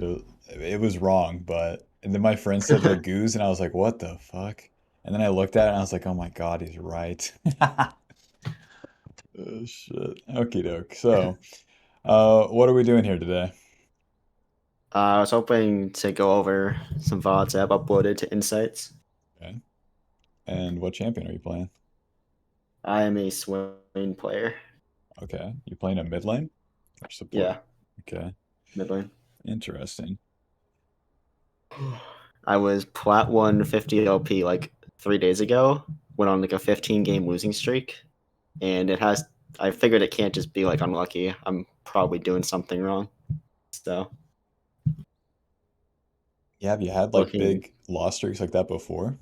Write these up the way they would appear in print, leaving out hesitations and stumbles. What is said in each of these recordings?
good. It was wrong, but and then my friend said Laguz, and I was like, what the fuck? And then I looked at it and I was like, oh my God, he's right. Oh shit. Okie doke. So, what are we doing here today? I was hoping to go over some VODs I've uploaded to Insights. Okay. And what champion are you playing? I am a SWAIN player. Okay. You playing a mid lane or support? Yeah, Okay. mid lane. Interesting. I was plat 150 LP like 3 days ago. Went on like a 15 game losing streak, and it has. I figured it can't just be like unlucky. I'm probably doing something wrong. So Yeah, have you had like looking, big loss streaks like that before?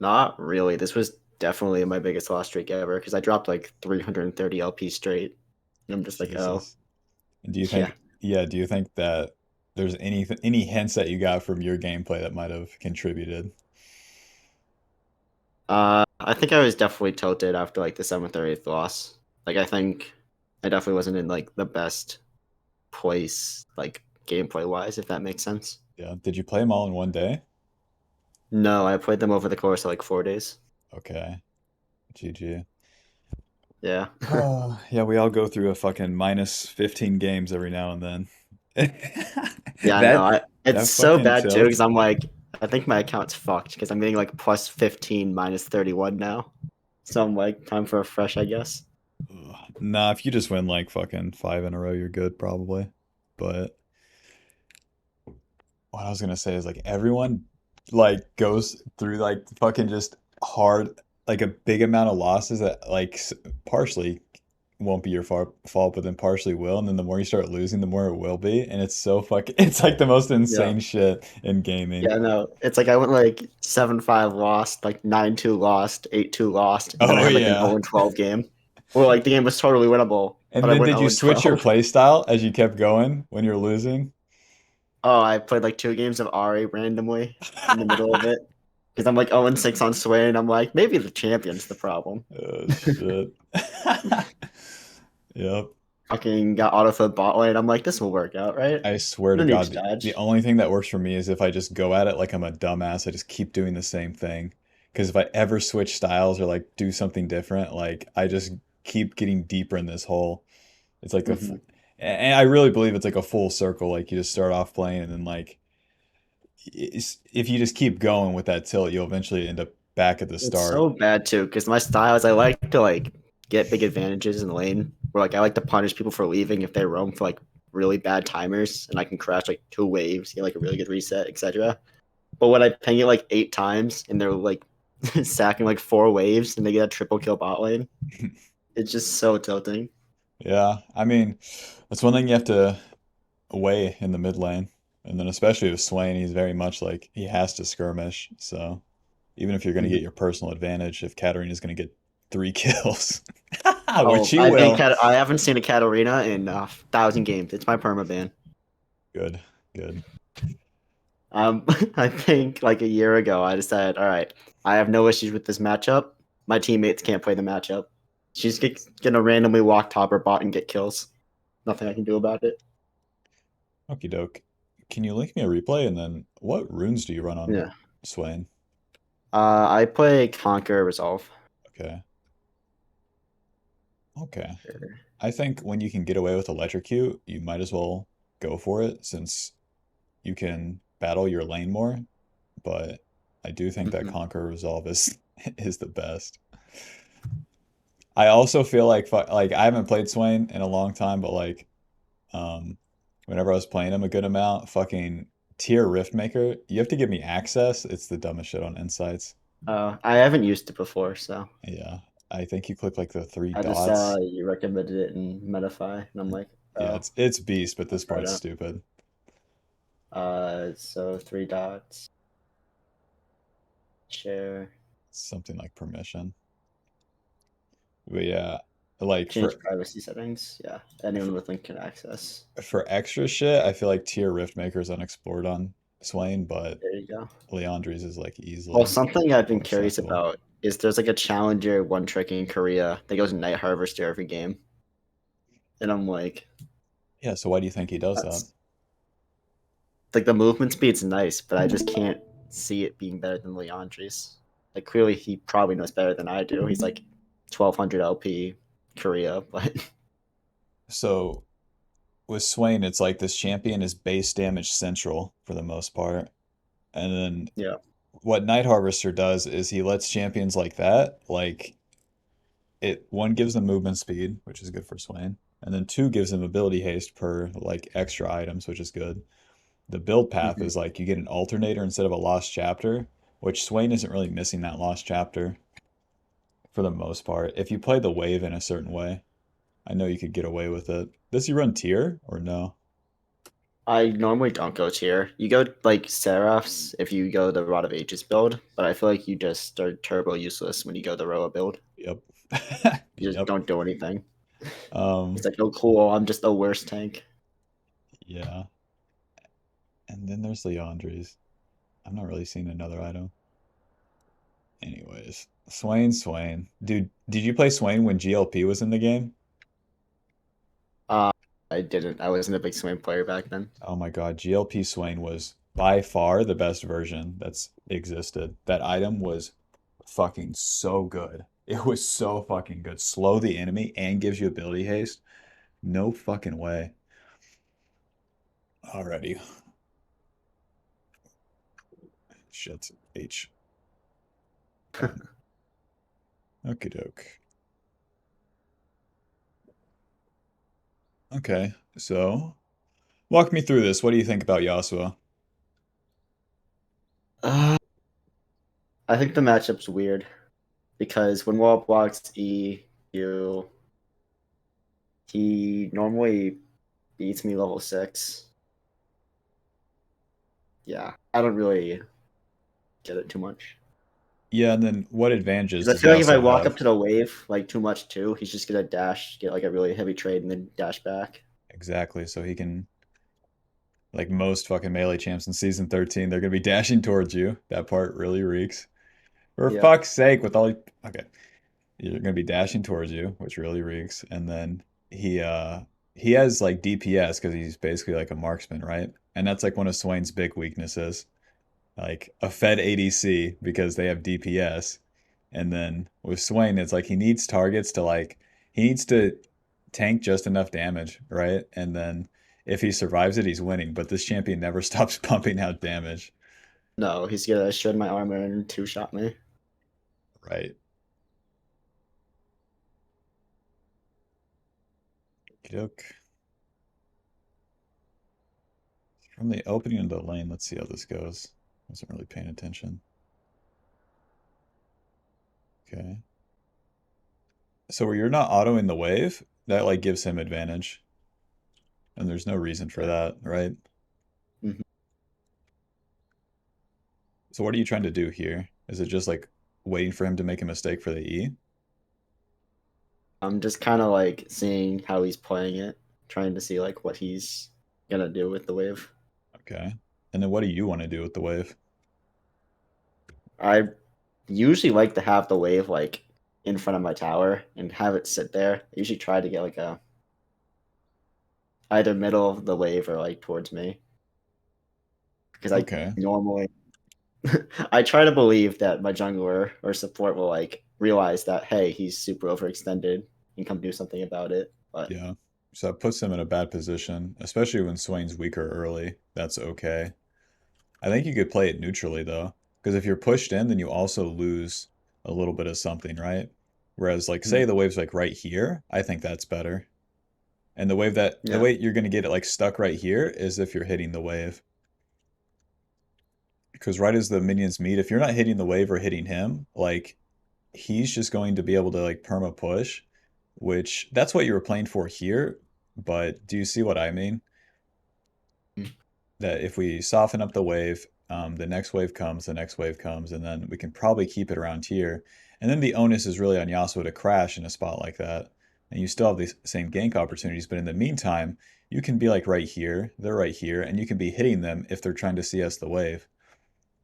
not really. This was definitely my biggest loss streak ever because I dropped like 330 LP straight, and I'm just like, oh Jesus. And do you yeah. think, yeah, do you think that there's any hints that you got from your gameplay that might have contributed? I think I was definitely tilted after like the seventh or eighth loss. Like I think I definitely wasn't in like the best place, like gameplay wise, if that makes sense. Yeah. Did you play them all in one day? No, I played them over the course of like 4 days. Okay. GG. Yeah. Oh, yeah, we all go through a fucking minus 15 games every now and then. Yeah, no, That it's that so fucking bad too because tilt. I'm like, I think my account's fucked because I'm getting like plus 15 minus 31 now. So I'm like, time for a fresh, I guess. Ugh. Nah, if you just win like fucking five in a row, you're good probably. But what I was gonna say is like everyone like goes through like fucking just hard like a big amount of losses that like partially won't be your fault, but then partially will, and then the more you start losing, the more it will be, and it's so fucking it's like the most Yeah. insane shit in gaming. Yeah, no, it's like I went like 7-5 lost, like 9-2 lost, 8-2 lost, and then I Oh had like an yeah. 0-12 game. Where like the game was totally winnable, And but I then went did you switch your 0-12. play style as you kept going when you're losing? Oh, I played like 2 games of Ari randomly in the middle of it. Because I'm like 0-6 on Sway, and I'm like, maybe the champion's the problem. Oh shit. Yep. Fucking got autofilled bot lane. I'm like, this will work out, right? I swear to No need to God, the dodge. only thing that works for me is if I just go at it like I'm a dumbass, I just keep doing the same thing. Because if I ever switch styles or like do something different, like I just keep getting deeper in this hole. It's like Hmm. and I really believe it's like a full circle. Like you just start off playing and then like if you just keep going with that tilt, you'll eventually end up back at the It's start. so bad too, because my style is I like to like get big advantages in the lane. Where like I like to punish people for leaving if they roam for like really bad timers, and I can crash like 2 waves, get like a really good reset, etc. But when I ping it like 8 times and they're like sacking like 4 waves and they get a triple kill bot lane, it's just so tilting. Yeah, I mean, that's one thing you have to weigh in the mid lane. And then especially with Swain, he's very much like he has to skirmish. So even if you're going to get Mhm. your personal advantage, if Katarina's going to get three kills, which Oh, he I think will. I haven't seen a Katarina in 1,000 games. It's my perma ban. Good, good. I think like a year ago, I decided, all right, I have no issues with this matchup. My teammates can't play the matchup. She's gonna randomly walk top or bot and get kills. Nothing I can do about it. Okie doke. Can you link me a replay? And then what runes do you run on Yeah. Swain? I play Conquer Resolve. Okay. Okay. Sure. I think when you can get away with electrocute, you might as well go for it since you can battle your lane more. But I do think that Mhm. Conquer Resolve is is the best. I also feel like like I haven't played Swain in a long time, but like um whenever I was playing him a good amount, fucking tier Rift Maker, you have to give me access. It's the dumbest shit on Insights. I haven't used it before, so Yeah. I think you click like the three I just saw dots. you recommended it in Metafy, and I'm like, Yeah, oh, it's beast, but I'll this try it part's out. stupid. So 3 dots, share, Something like permission. But yeah, like change privacy settings. Yeah, anyone with link can access. for extra shit, I feel like tier Rift Maker is unexplored on Swain, but There you go. Leandri's is like Well, easily something I've been more curious accessible. about is there's like a challenger one trick in Korea that goes Night Harvester every game, and I'm like, Yeah, so why do you think he does that? that's like the movement speed's nice, but I just can't see it being better than Leandri's. Like clearly he probably knows better than I do. He's like 1200 LP Korea, but So with Swain, it's like this champion is base damage central for the most part. And then yeah. what Night Harvester does is he lets champions like that, like it one gives them movement speed, which is good for Swain, and then two gives them ability haste per like extra items, which is good. The build path Hmm. is like you get an alternator instead of a lost chapter, which Swain isn't really missing that lost chapter for the most part. If you play the wave in a certain way, I know you could get away with it. Does he run tier or no? I normally don't go tier. You go like Seraphs if you go the Rod of Ages build, but I feel like you just are turbo useless when you go the Roa build. Yep. You just Yep. don't do anything. It's Um, like, oh cool, I'm just the worst tank. yeah. And then there's Leandri's. I'm not really seeing another item. Anyways, Swain. Dude, did you play Swain when GLP was in the game? Uh, I didn't. I wasn't a big swing player back then. Oh my God, GLP Swain was by far the best version that's existed. That item was fucking so good. It was so fucking good. Slow the enemy and gives you ability haste. No fucking way. Alrighty. Shit. H. Done. Okie doke. Okay, so walk me through this. What do you think about Yasuo? Uh, I think the matchup's weird because when Wall blocks E, you he normally beats me level 6. Yeah, I don't really get it too much. Yeah, and then what advantages Because I does feel like if I Yasuo walk have? up to the wave like too much too, he's just gonna dash, get like a really heavy trade, and then dash back. Exactly, so he can, like most fucking melee champs in season 13, they're gonna be dashing towards you. That part really reeks. For Yeah. fuck's sake, with all okay, you're gonna be dashing towards you, which really reeks. And then he has like DPS because he's basically like a marksman, right? And that's like one of Swain's big weaknesses, like a Fed ADC because they have DPS. And then with Swain, it's like he needs targets to like he needs to tank just enough damage, right? And then if he survives it, he's winning. But this champion never stops pumping out damage, No, he's gonna shred my armor and two shot me. right? Okey-doke. From the opening of the lane, let's see how this goes. Wasn't really paying attention. Okay. So where you're not autoing the wave, that like gives him advantage. And there's no reason for Okay. that, right? Mhm. So what are you trying to do here? Is it just like waiting for him to make a mistake for the E? I'm just kind of like seeing how he's playing it, trying to see like what he's gonna do with the wave. Okay. And then what do you want to do with the wave? I usually like to have the wave like in front of my tower and have it sit there. I usually try to get like a either middle of the wave or like towards me because I Okay. normally I try to believe that my jungler or support will like realize that hey he's super overextended and come do something about it. But Yeah. So that puts him in a bad position, especially when Swain's weaker early. That's okay. I think you could play it neutrally though, because if you're pushed in, then you also lose a little bit of something, right? Whereas like say hmm, the wave's like right here, I think that's better. And the yeah, way you're gonna get it like stuck right here is if you're hitting the wave. Because right as the minions meet, if you're not hitting the wave or hitting him, like he's just going to be able to like perma push, which that's what you were playing for here. But do you see what I mean? That if we soften up the wave, the next wave comes, the next wave comes, and then we can probably keep it around here. And then the onus is really on Yasuo to crash in a spot like that. And you still have the same gank opportunities, but in the meantime, you can be like right here, they're right here, and you can be hitting them if they're trying to CS the wave.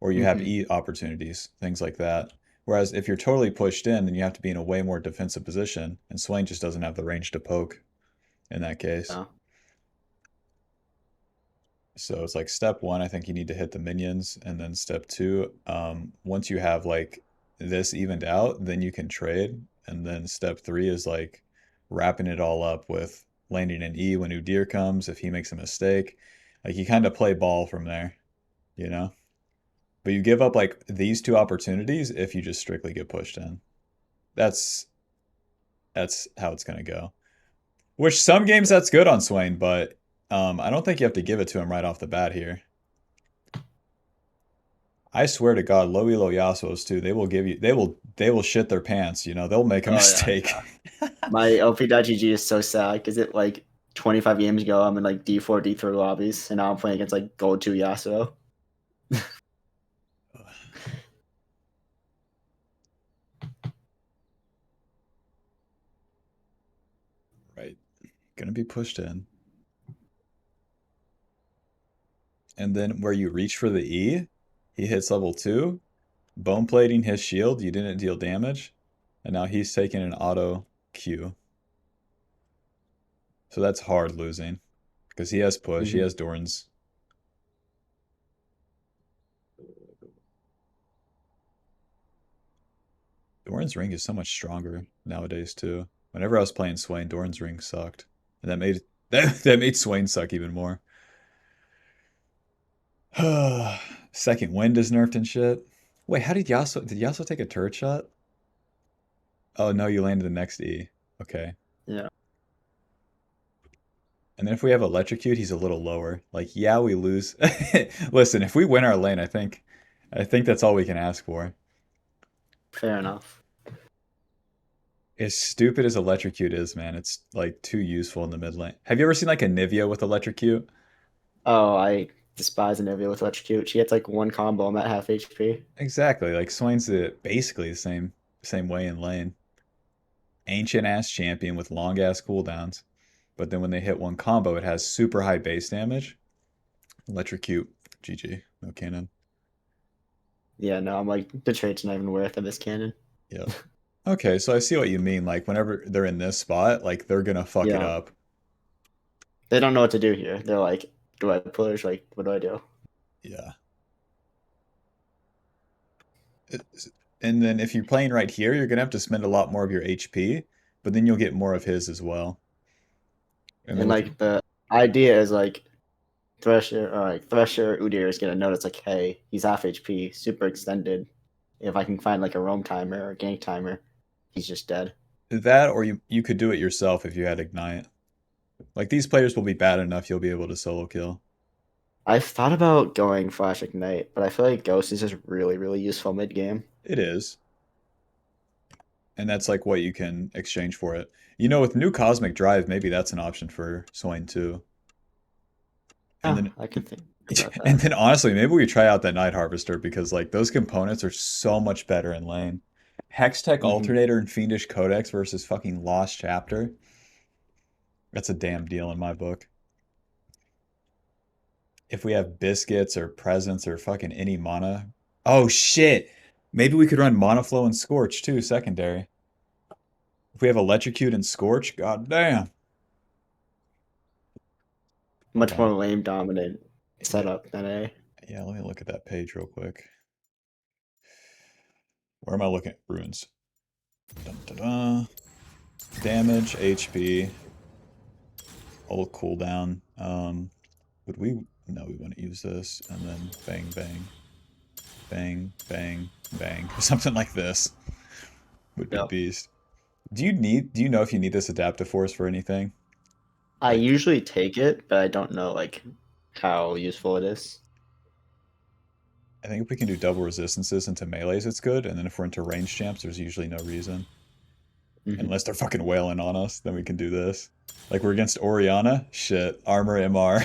Or you have hmm, E opportunities, things like that. Whereas if you're totally pushed in, then you have to be in a way more defensive position, and Swain just doesn't have the range to poke in that case. yeah. So it's like step one, I think you need to hit the minions, and then step two, once you have like this evened out, then you can trade. And then step three is like wrapping it all up with landing an E when Udyr comes if he makes a mistake. Like you kind of play ball from there, you know? But you give up like these two opportunities if you just strictly get pushed in. That's that's how it's gonna go. Which some games that's good on Swain, but I don't think you have to give it to him right off the bat here. I swear to God, low elo Yasuos too. They will give you. They will shit their pants. You know, they'll make a Oh yeah, mistake. yeah. My OP.GG is so sad because it like 25 games ago I'm in like D4, D3 lobbies, and now I'm playing against like Gold 2 Yasuo. Right, gonna be pushed in, and then where you reach for the E, he hits level two, bone plating his shield. You didn't deal damage, and now he's taking an auto Q. So that's hard losing because he has push. He Mm-hmm. has Doran's. Doran's ring is so much stronger nowadays too. Whenever I was playing Swain, Doran's ring sucked, and that made Swain suck even more. Second wind is nerfed and shit. Wait, how did Yasuo take a turret shot? Oh no, you landed the next E. Okay. Yeah, And then if we have electrocute, he's a little lower. Like, yeah, we lose. Listen, if we win our lane, I think that's all we can ask for. fair enough. As stupid as electrocute is, man, it's like too useful in the mid lane. Have you ever seen like a Nivea with electrocute? Oh, I despise Anivia with Electrocute. She gets like one combo, I'm at half HP. Exactly. Like Swain's basically the same way in lane. Ancient ass champion with long ass cooldowns. But then when they hit one combo, it has super high base damage. Electrocute. GG. No cannon. Yeah, no, I'm like the trade's not even worth of this cannon. Yep. Okay, so I see what you mean. Like whenever they're in this spot, like they're gonna fuck it Yeah, up. they don't know what to do here. They're like, do I push? Like, what do I do? Yeah. And then if you're playing right here, you're gonna have to spend a lot more of your HP, but then you'll get more of his as well. And then And with like the idea is like Thresher Udyr is gonna notice like, hey, he's half HP, super extended. If I can find like a roam timer or gank timer, he's just dead. that, or you could do it yourself if you had Ignite. Like these players will be bad enough, you'll be able to solo kill. I've thought about going Flash Ignite, but I feel like Ghost is just really, really useful mid game. It is. And that's like what you can exchange for it. You know, with new Cosmic Drive, maybe that's an option for Swain too. And Yeah, then I could think about and that. then honestly, maybe we try out that Night Harvester because like those components are so much better in lane. Hextech Hmm. Alternator and Fiendish Codex versus fucking Lost Chapter. That's a damn deal in my book. If we have biscuits or presents or fucking any mana. Oh shit. Maybe we could run Mana Flow and Scorch too, secondary. If we have Electrocute and Scorch, god damn. Hold Much more on. lane dominant Yeah, setup than a. yeah, let me look at that page real quick. Where am I looking at? Runes. Dun, dun, dun. Damage, HP, old cooldown. Would we? No, we want to use this, and then bang, bang, bang, bang, bang, or something like this would be Yep. beast. Do you know if you need this adaptive force for anything? I Like, usually take it, but I don't know like how useful it is. I think if we can do double resistances into melees, it's good, and then if we're into range champs, there's usually no reason. Hmm. Unless they're fucking wailing on us, then we can do this. Like we're against Oriana, shit, armor MR,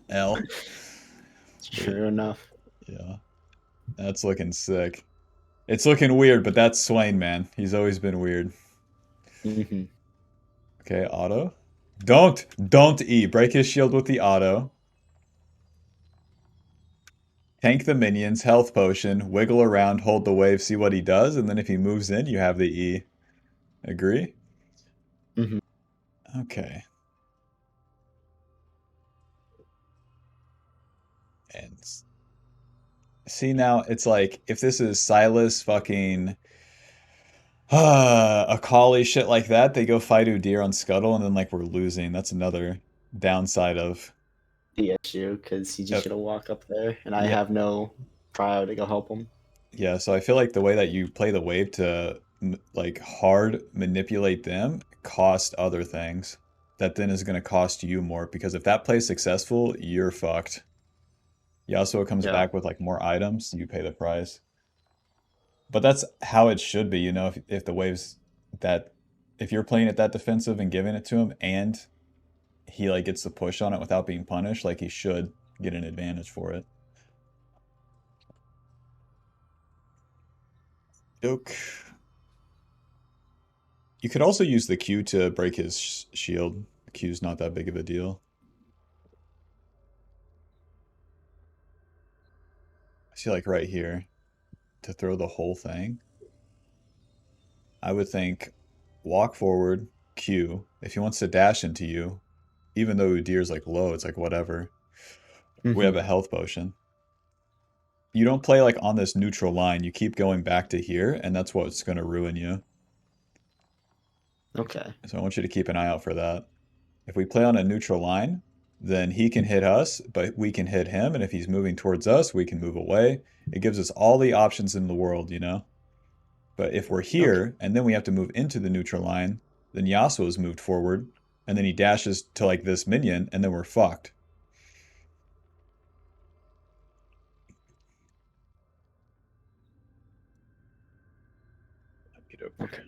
L. It's But true enough. yeah, that's looking sick. It's looking weird, but that's Swain, man. He's always been weird. Hmm. Okay, auto. Don't E. Break his shield with the auto. Tank the minions, health potion, wiggle around, hold the wave, see what he does, and then if he moves in, you have the E. Agree? Hmm. Okay. And see now, it's like if this is Silas fucking a collie shit like that, they go fight Udyr on Scuttle, and then like we're losing. That's another downside of The issue because he's just yep, gonna walk up there, and I yeah, have no prio to go help him. yeah. So I feel like the way that you play the wave to like hard manipulate them cost other things. That then is going to cost you more because if that plays successful, you're fucked. Yasuo comes Yeah. back with like more items, you pay the price. But that's how it should be, if the waves that if you're playing it that defensive and giving it to him and he like gets the push on it without being punished, like he should get an advantage for it. Yoke. You could also use the Q to break his shield. The Q's not that big of a deal. I see like right here to throw the whole thing. I would think walk forward, Q. If he wants to dash into you, even though Udyr's like low, it's like whatever. We Hmm. have a health potion. You don't play like on this neutral line. You keep going back to here, and that's what's going to ruin you. Okay. So I want you to keep an eye out for that. If we play on a neutral line, then he can hit us, but we can hit him. And if he's moving towards us, we can move away. It gives us all the options in the world. But if we're Okay. here and then we have to move into the neutral line, then Yasuo is moved forward, and then he dashes to like this minion, and then we're fucked. Okay.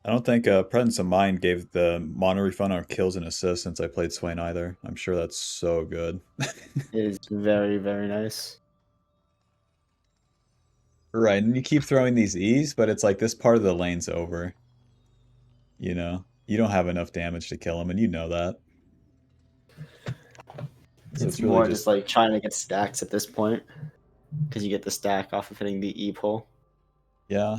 I don't think Presence of Mind gave the mono refund on kills and assists since I played Swain either. I'm sure that's so good. It is very, very nice. Right, and you keep throwing these E's, but it's like this part of the lane's over. You don't have enough damage to kill him, and you know that. So It's it's really more just just, like trying to get stacks at this point because you get the stack off of hitting the E pull. yeah.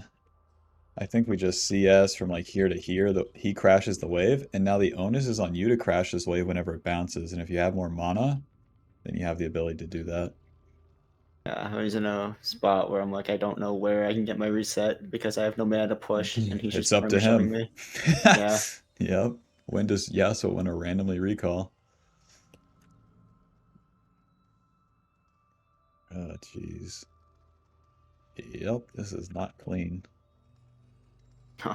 I think we just CS from like here to here. He crashes the wave, and now the onus is on you to crash this wave whenever it bounces. And if you have more mana, then you have the ability to do that. Yeah, I was in a spot where I'm like, I don't know where I can get my reset because I have no mana to push, and he's It's just up to armor shoving him. me. Yeah. Yep. When does Yasuo want to randomly recall? Oh, jeez. Yep, this is not clean. Huh.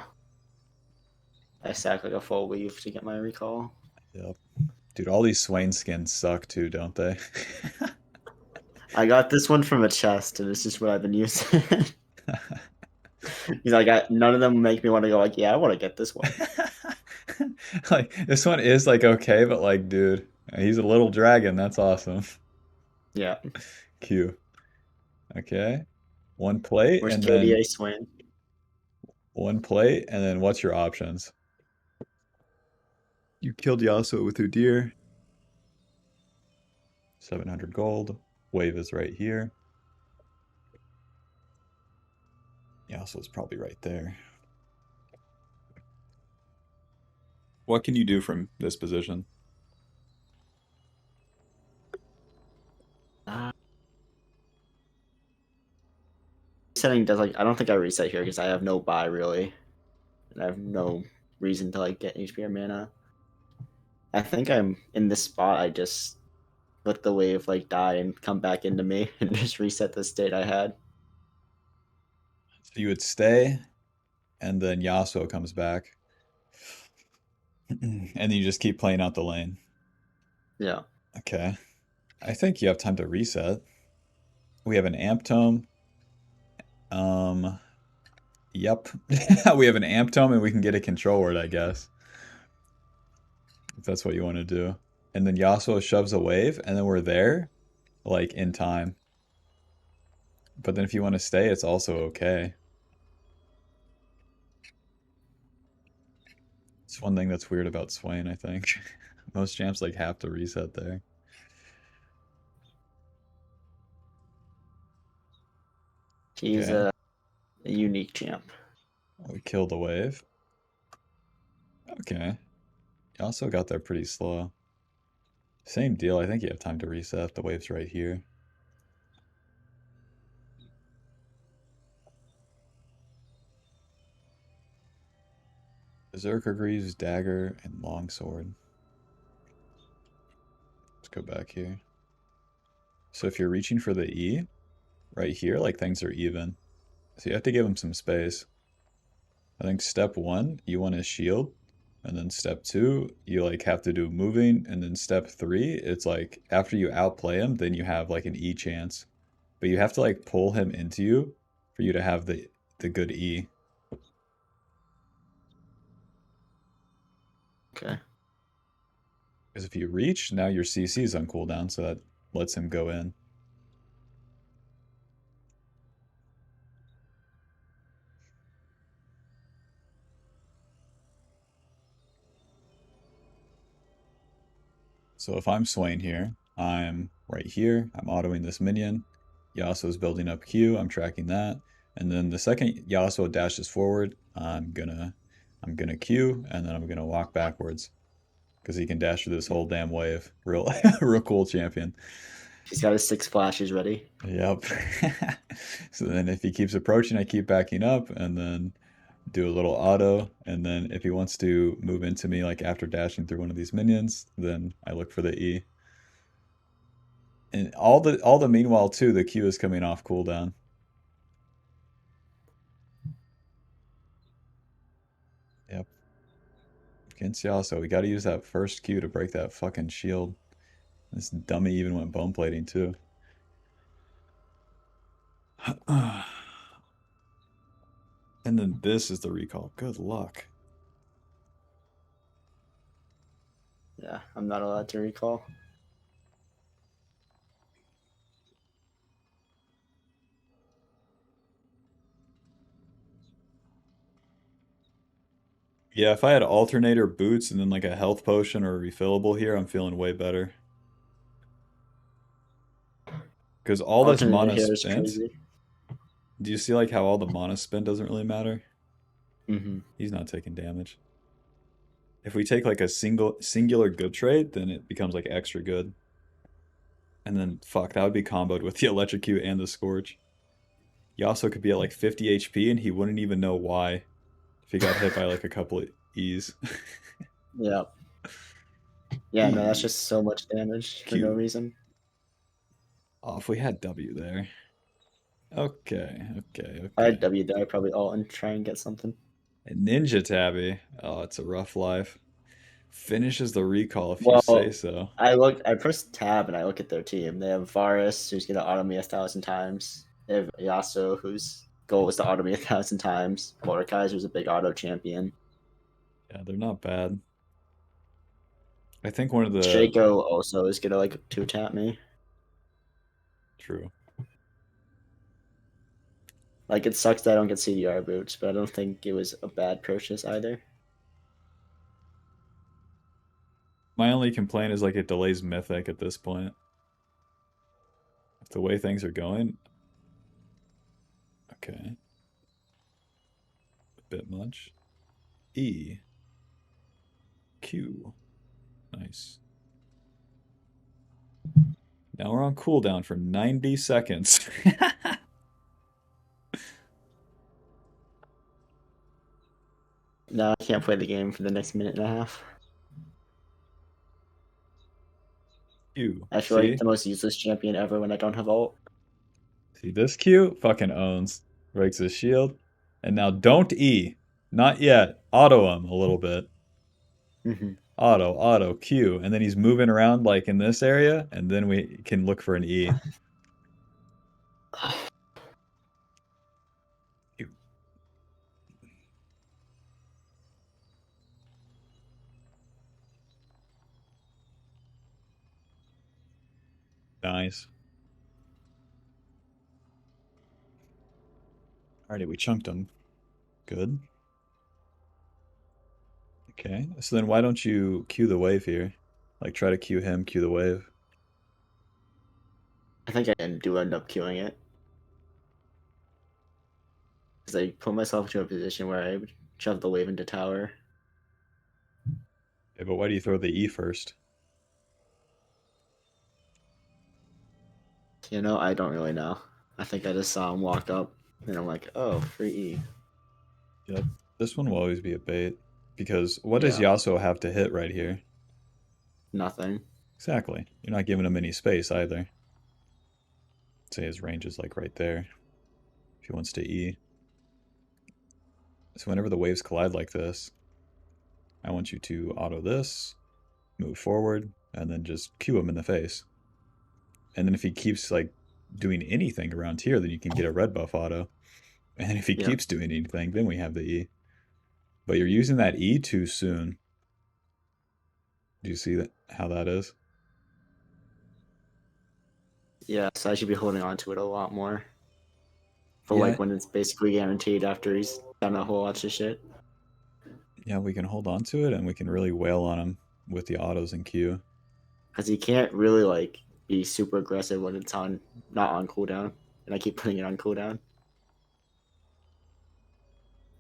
I stack like a full weave to get my recall. Yep. Dude, all these Swain skins suck too, don't they? I got this one from a chest, and it's just what I've been using. He's like, none of them make me want to go like, yeah, I want to get this one. Like this one is like okay, but like, dude, he's a little dragon. That's awesome. Yeah. Q. Okay. One plate Where's and then KDA Swain? what's your options? You killed Yasuo with Udyr. 700 gold. Wave is right here. Yasuo's probably right there. What can you do from this position? Uh, Setting does like I don't think I reset here because I have no buy really, and I have no reason to like get HP or mana. I think I'm in this spot. I just let the wave like die and come back into me and just reset the state I had. So you would stay, and then Yasuo comes back, and then you just keep playing out the lane. Yeah. Okay. I think you have time to reset. We have an amp tome. Um, yep. We have an amp tome and we can get a control word, I guess. If that's what you want to do. And then Yasuo shoves a wave, and then we're there, like in time. But then if you want to stay, it's also okay. It's one thing that's weird about Swain, I think. Most champs like have to reset there. He's Okay. a unique champ. We killed the wave. Okay. Also got there pretty slow. Same deal. I think you have time to reset. The wave's right here. Berserker Greaves, Dagger, and Longsword. Let's go back here. So if you're reaching for the E, right here, like things are even. So you have to give him some space. I think step one, you want to shield. And then step two, you like have to do moving. And then step three, it's like after you outplay him, then you have like an E chance. But you have to like pull him into you for you to have the good E. Okay. Because if you reach, now your CC is on cooldown, so that lets him go in. So if I'm Swain here, I'm right here, I'm autoing this minion. Yasuo's building up Q, I'm tracking that. And then the second Yasuo dashes forward, I'm gonna Q, and then I'm gonna walk backwards. Because he can dash through this whole damn wave. Real real cool champion. He's got his 6 flashes ready. Yep. So then if he keeps approaching, I keep backing up, and then do a little auto, and then if he wants to move into me like after dashing through one of these minions, then I look for the E. And all the meanwhile too, the Q is coming off cooldown. Yep. Against Yasuo, we gotta use that first Q to break that fucking shield. This dummy even went bone plating too. And then this is the recall. Good luck. Yeah, I'm not allowed to recall. Yeah, if I had alternator boots and then like a health potion or a refillable here, I'm feeling way better. Because all this Alternator mana here is spent, crazy. do you see like how all the mana spent doesn't really matter? Mm-hmm. He's not taking damage. If we take like a singular good trade, then it becomes like extra good. And then fuck, that would be comboed with the electrocute and the scorch. Yasuo could be at like 50 HP and he wouldn't even know why if he got hit by like a couple of E's. Yeah. Yeah, no, that's E, just so much damage for no Q. reason. Oh, if we had W there. Okay, okay, I had okay. W there, probably alt and try and get something. A Ninja Tabby. Oh, it's a rough life. Finishes the recall if you say Well, so. I press tab and I look at their team. They have Varus, who's gonna auto me 1,000 times. They have Yasuo, whose goal is to auto me 1,000 times. Mordekaiser, who's a big auto champion. Yeah, they're not bad. I think one of the Shaco also is gonna like 2-tap me. true. Like it sucks that I don't get CDR boots, but I don't think it was a bad purchase either. My only complaint is like it delays Mythic at this point. If the way things are going, okay, a bit much. E, Q, nice. Now we're on cooldown for 90 seconds. No, I can't play the game for the next minute and a half. Q, I feel like see? the most useless champion ever when I don't have ult. See this Q? Fucking owns. Breaks his shield. And now don't E. Not yet. Auto him a little bit. Mm-hmm. Auto, Q. And then he's moving around like in this area. And then we can look for an E. Q. Nice. Alrighty, we chunked him. Good. Okay. So then why don't you Q the wave here? Like try to Q him, Q the wave. I think I do end up queuing it because I put myself into a position where I shove the wave into tower. Okay, but why do you throw the E first? I don't really know. I think I just saw him walk up, and I'm like, oh, free E. Yep. This one will always be a bait. Because what does Yeah, Yasuo have to hit right here? nothing. Exactly. You're not giving him any space either. Say his range is like right there. If he wants to E. So whenever the waves collide like this, I want you to auto this, move forward, and then just cue him in the face. And then if he keeps like doing anything around here, then you can get a red buff auto. And if he Yeah, keeps doing anything, then we have the E. But you're using that E too soon. Do you see that how that is? yeah. So I should be holding on to it a lot more for Yeah, like when it's basically guaranteed after he's done a whole bunch of shit. yeah, we can hold on to it and we can really wail on him with the autos and Q. Because he can't really like be super aggressive when it's on not on cooldown, and I keep putting it on cooldown.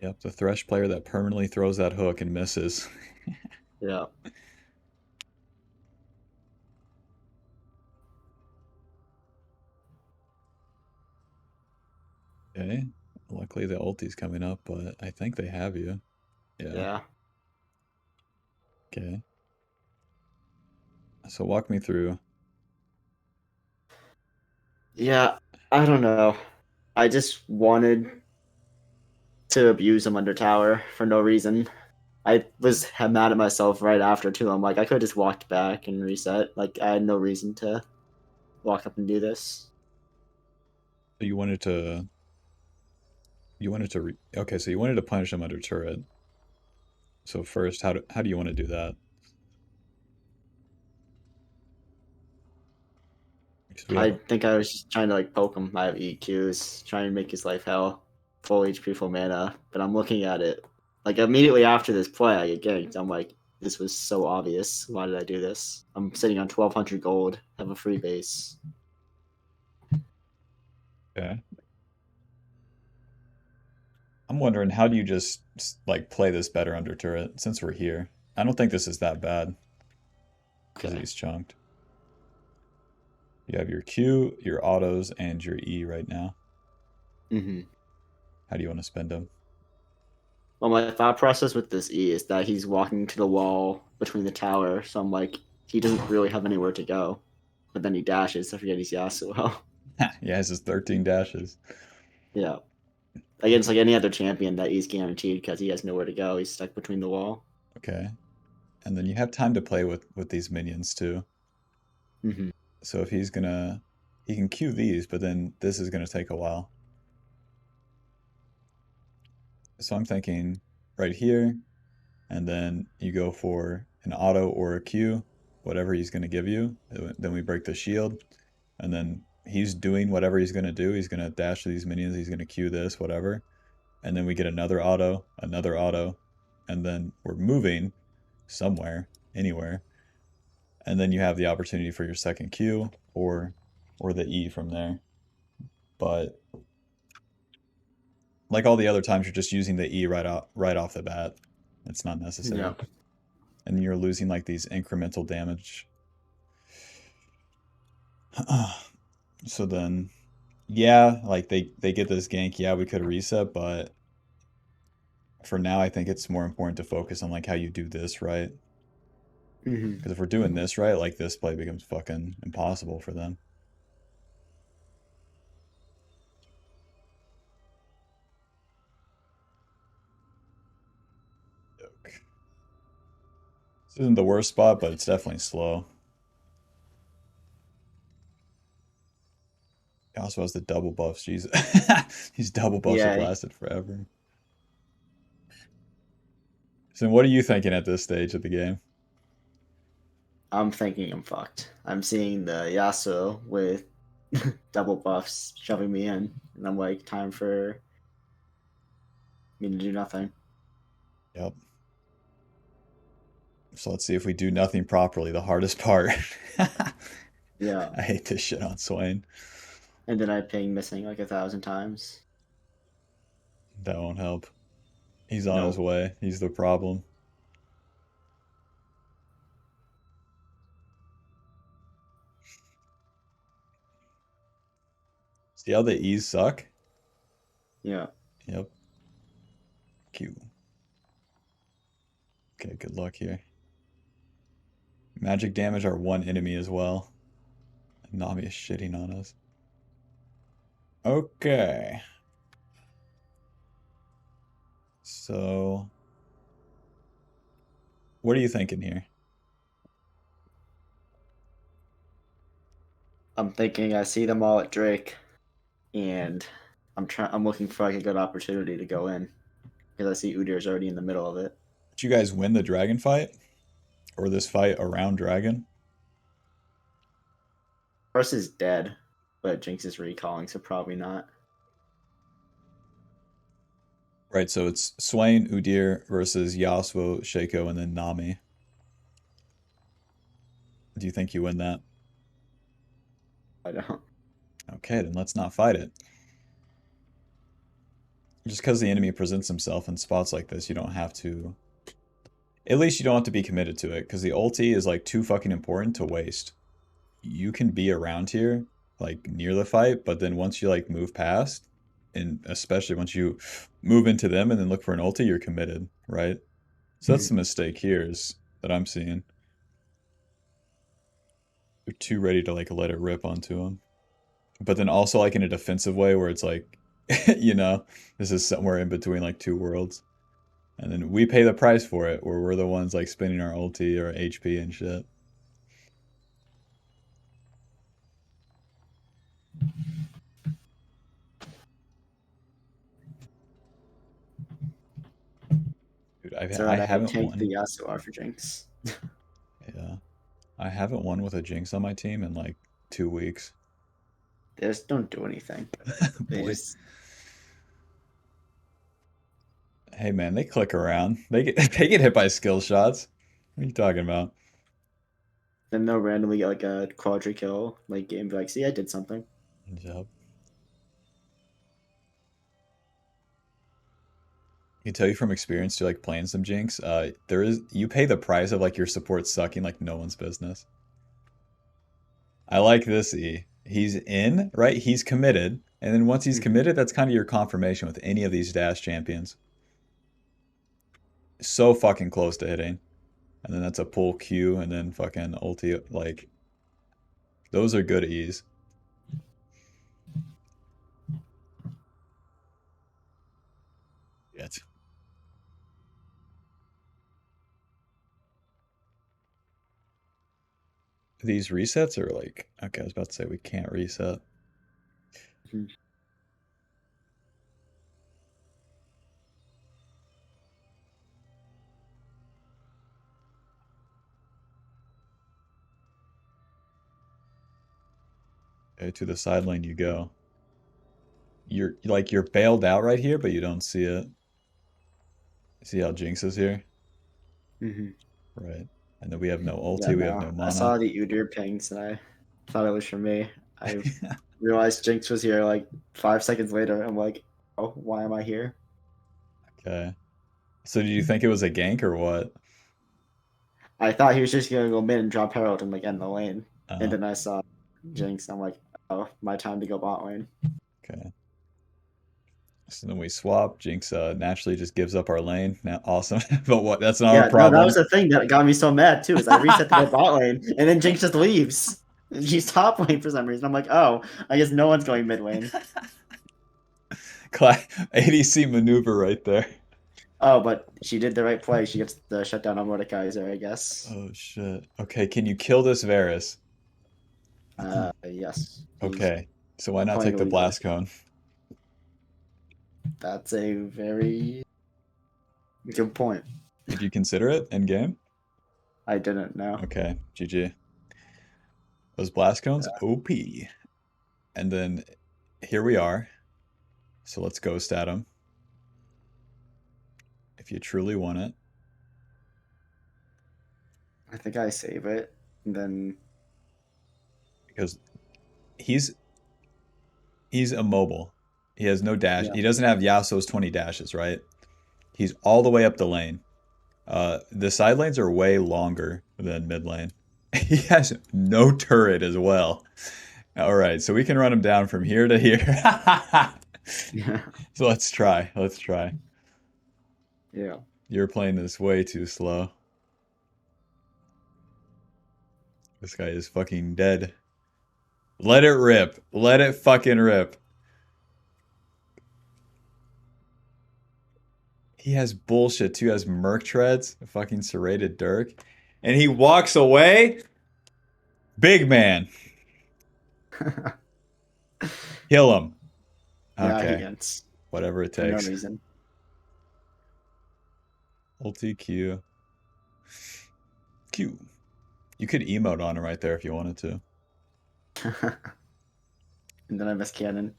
Yep, the Thresh player that permanently throws that hook and misses. Yeah, Okay. Luckily the ulti's coming up, but I think they have you. Yeah. yeah, Okay. So walk me through. yeah. I don't know. I just wanted to abuse him under tower for no reason. I was mad at myself right after too. I'm like, I could have just walked back and reset. Like I had no reason to walk up and do this. So okay, so you wanted to punish him under turret. So first, how do you want to do that? Because we have I think I was just trying to like poke him. I have EQs, trying to make his life hell, full HP, full mana. But I'm looking at it like immediately after this play, I get ganked. I'm like, this was so obvious. Why did I do this? I'm sitting on 1,200 gold, have a free base. okay. I'm wondering how do you just like play this better under turret since we're here? I don't think this is that bad because Okay. he's chunked. You have your Q, your autos, and your E right now. Mm-hmm. How do you want to spend them? Well, my thought process with this E is that he's walking to the wall between the tower, so I'm like, he doesn't really have anywhere to go. But then he dashes. I forget he's Yasuo. Yeah, it's just 13 dashes. Yeah. Against like any other champion, that he's guaranteed because he has nowhere to go. He's stuck between the wall. Okay. And then you have time to play with these minions too. Mm-hmm. So if he can queue these, but then this is gonna take a while. So I'm thinking right here, and then you go for an auto or a Q, whatever he's gonna give you. Then we break the shield, and then he's doing whatever he's gonna do. He's gonna dash to these minions. He's gonna queue this, whatever. And then we get another auto, and then we're moving somewhere, anywhere. And then you have the opportunity for your second Q or the E from there. But like all the other times, you're just using the E right off the bat. It's not Yeah. necessary, and you're losing like these incremental damage. So then, yeah, like they get this gank. Yeah, we could reset, but for now, I think it's more important to focus on like how you do this right. Mm-hmm. Because if we're doing this right, like this play becomes fucking impossible for them. Yoke. This isn't the worst spot, but it's definitely slow. He also has the double buffs. Jesus, these double buffs have Yeah. lasted forever. So what are you thinking at this stage of the game? I'm thinking I'm fucked. I'm seeing the Yasuo with double buffs shoving me in, and I'm like, time for me to do nothing. Yep. So let's see if we do nothing properly, the hardest part. Yeah. I hate this shit on Swain. And then I ping missing like 1,000 times. That won't help. He's on his Nope. way. He's the problem. See how the E's suck? Yeah. Yep. Q. Okay, good luck here. Magic damage our one enemy as well. Nami is shitting on us. Okay. So, what are you thinking here? I'm thinking I see them all at Drake, and I'm looking for like a good opportunity to go in because I see Udyr's already in the middle of it. Did you guys win the dragon fight? Or this fight around dragon? First is dead, but Jinx is recalling, so probably not. Right, so it's Swain, Udyr versus Yasuo, Shaco, and then Nami. Do you think you win that? I don't. Okay, then let's not fight it. Just because the enemy presents himself in spots like this, you don't have to. At least you don't have to be committed to it, because the ulti is like too fucking important to waste. You can be around here, like near the fight, but then once you like move past, and especially once you move into them and then look for an ulti, you're committed, right? So that's the mistake here is that I'm seeing. They're too ready to like let it rip onto them. But then also like in a defensive way where it's like, you know, this is somewhere in between like two worlds. And then we pay the price for it, where we're the ones like spending our ulti or HP and shit. Dude, So I I haven't tanked the won. Yasuo for Jinx. Yeah, I haven't won with a Jinx on my team in like 2 weeks. They just don't do anything. They Boy, just hey man, they click around. They get they get hit by skill shots. What are you talking about? then they'll randomly get like a quadra kill late game. Be like, see, I did something. Yep. I can tell you from experience to like playing some Jinx, there is you pay the price of like your support sucking like no one's business. I like this E. He's in, right? He's committed. And then once he's Mm-hmm. committed, that's kind of your confirmation with any of these dash champions. So fucking close to hitting. And then that's a pull Q and then fucking ulti. Like, those are good E's. Yet. These resets are like, okay, I was about to say we can't reset. Okay, to the side lane you go. You're like you're bailed out right here, but you don't see it. See how Jinx is here? Mm-hmm. Right. And then we have no Yeah, ulti, we have no. no I mana. saw the Udyr pings and I thought it was for me. I realized Jinx was here like 5 seconds later. I'm like, oh, why am I here? Okay. So did you think it was a gank or what? I thought he was just gonna go mid and drop Herald and like end the lane. And Uh, then I saw Jinx. I'm like, oh, my time to go bot lane. okay. So then we swap. Jinx naturally just gives up our lane. Now, awesome. But what? That's not our Yeah, no, that was problem. the thing that got me so mad too. Is I reset to go bot lane and then Jinx just leaves. And she's top lane for some reason. I'm like, oh, I guess no one's going mid lane. ADC maneuver right there. Oh, but she did the right play. She gets the shutdown on Mordekaiser, I guess. Oh shit. Okay, can you kill this Varus? Yes, he's Okay. So why not playing take the illegally. blast cone? That's a very good point. Did you consider it in game? I didn't know. Okay, GG. Those blast cones, Yeah, OP. And then here we are. So let's ghost at him. If you truly want it. I think I save it, and then Because he's he's immobile. He has no dash. yeah, He doesn't have Yasuo's 20 dashes, right? He's all the way up the lane. The side lanes are way longer than mid lane. He has no turret as well. All right, so we can run him down from here to here. Yeah. So let's try. Let's try. Yeah. You're playing this way too slow. This guy is fucking dead. Let it rip. Let it fucking rip. He has bullshit too. He has Merc treads, a fucking serrated Dirk, and he walks away. Big man, kill him. Yeah, he Okay, gets whatever it for no takes. reason. Ulti Q. Q. You could emote on him right there if you wanted to. And then I miss cannon.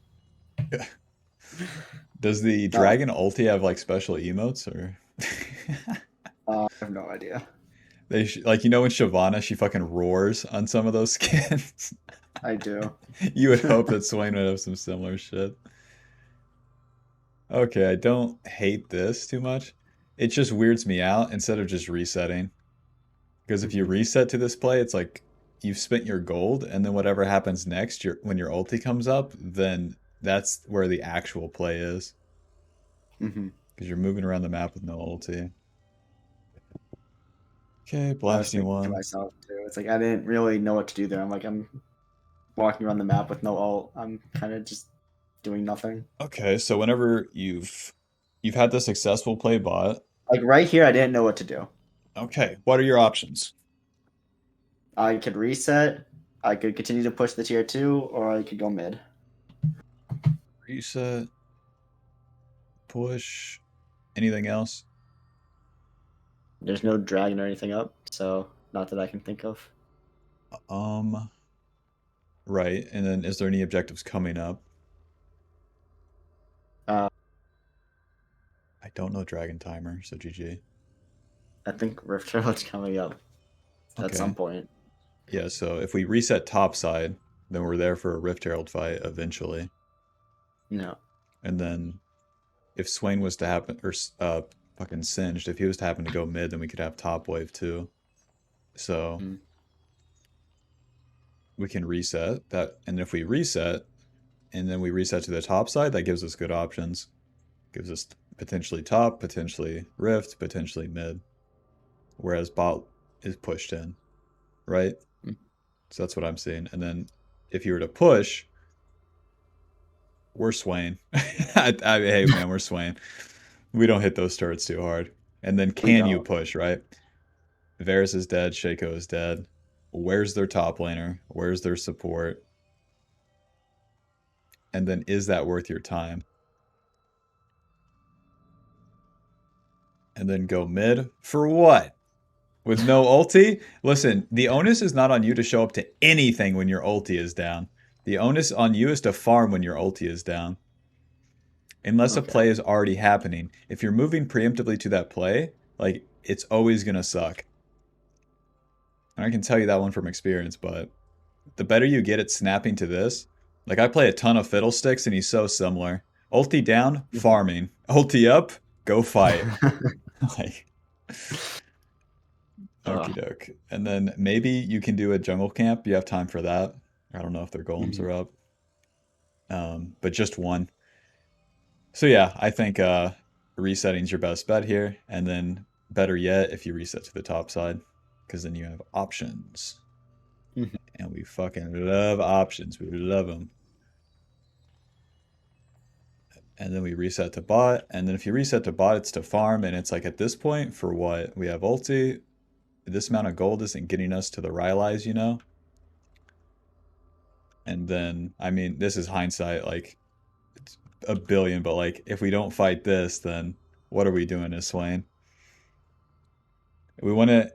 Does the No, dragon ulti have like special emotes or? I have no idea. Like when Shyvana she fucking roars on some of those skins. I do. You would hope that Swain would have some similar shit. Okay, I don't hate this too much. It just weirds me out instead of just resetting. Because if you Hmm. reset to this play, it's like you've spent your gold, and then whatever happens next, when your ulti comes up, then that's where the actual play is. Hmm. Because you're moving around the map with no ulti. Okay, I was blasting thinking to one. myself too. It's like I didn't really know what to do there. I'm walking around the map with no ult. I'm kind of just doing nothing. Okay, so whenever you've had the successful play bot, Like right here, I didn't know what to do. okay, what are your options? I could reset. I could continue to push the tier 2, or I could go mid. Reset, push, anything else? There's no dragon or anything up, so not that I can think of. Um, right. And then is there any objectives coming up? Uh, I don't know Dragon Timer, so GG. I think Rift Trail's coming up at some Okay. point. Yeah, so if we reset topside, then we're there for a Rift Herald fight eventually. No. And then if Swain was to happen, or fucking Singed, if he was to happen to go mid, then we could have top wave too. So Mm. we can reset that. And if we reset, and then we reset to the top side, that gives us good options. Gives us potentially top, potentially Rift, potentially mid. Whereas bot is pushed in, right? Mm. So that's what I'm seeing. And then if you were to push, we're swaying. Hey man, we're swaying. We don't hit those turrets too hard. And then We can you don't. push, right? Varus is dead, Shaco is dead. Where's their top laner? Where's their support? And then is that worth your time? And then go mid for what? With no ulti? Listen, the onus is not on you to show up to anything when your ulti is down. The onus on you is to farm when your ulti is down. Unless a Okay. play is already happening. If you're moving preemptively to that play, like it's always gonna suck. And I can tell you that one from experience, but the better you get at snapping to this, like I play a ton of fiddlesticks and he's so similar. Ulti down, farming. Ulti up, go fight. Like okie uh, doke. And then maybe you can do a jungle camp. You have time for that. I don't know if their golems mhm. are up. But just one. So yeah, I think resetting's your best bet here, and then better yet if you reset to the top side, because then you have options, Mhm. and we fucking love options. We love them. And then we reset to bot, and then if you reset to bot, it's to farm, and it's like at this point for what we have ulti. This amount of gold isn't getting us to the Rylai's, you know. And then I mean, this is hindsight, like it's a billion, but like if we don't fight this, then what are we doing as Swain? We want to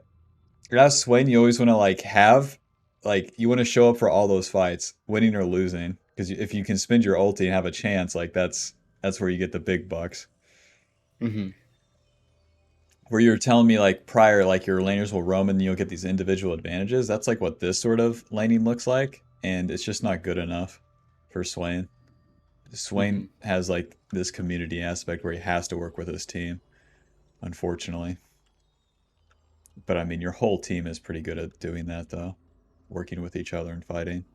as Swain, you always want to like you want to show up for all those fights, winning or losing. Because if you can spend your ulti and have a chance, like that's where you get the big bucks. Mhm. Where you're telling me like prior, like your laners will roam and you'll get these individual advantages. That's like what this sort of laning looks like, and it's just not good enough for Swain. Swain Mhm. has like this community aspect where he has to work with his team, unfortunately. But I mean, your whole team is pretty good at doing that, though, working with each other and fighting.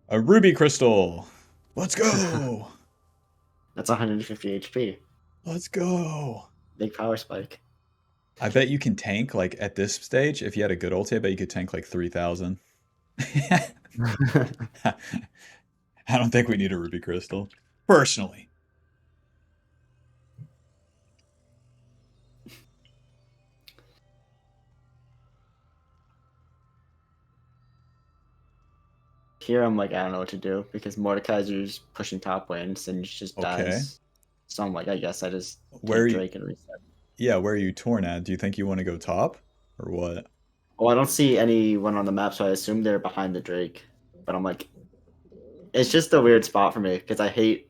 A ruby crystal. Let's go. That's 150 HP. Let's go. Big power spike. I bet you can tank like at this stage. If you had a good ulti, I bet you could tank like 3,000. I don't think we need a ruby crystal, personally. Here I'm like, I don't know what to do because Mordekaiser's pushing top lanes and he just Okay. dies. So I'm like, I guess I just Where are take you? Drake and reset. Yeah, where are you torn at? Do you think you want to go top or what? Well, I don't see anyone on the map, so I assume they're behind the Drake. But I'm like, it's just a weird spot for me because I hate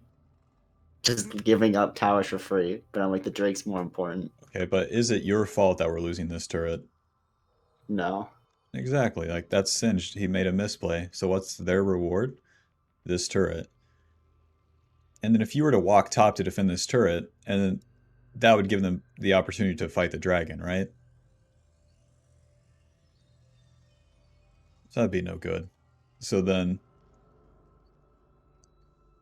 just giving up towers for free. But I'm like, the Drake's more important. Okay, but is it your fault that we're losing this turret? No. Exactly. Like that's Singed. He made a misplay. So what's their reward? This turret. And then if you were to walk top to defend this turret, and then that would give them the opportunity to fight the dragon, right? So that'd be no good. So then,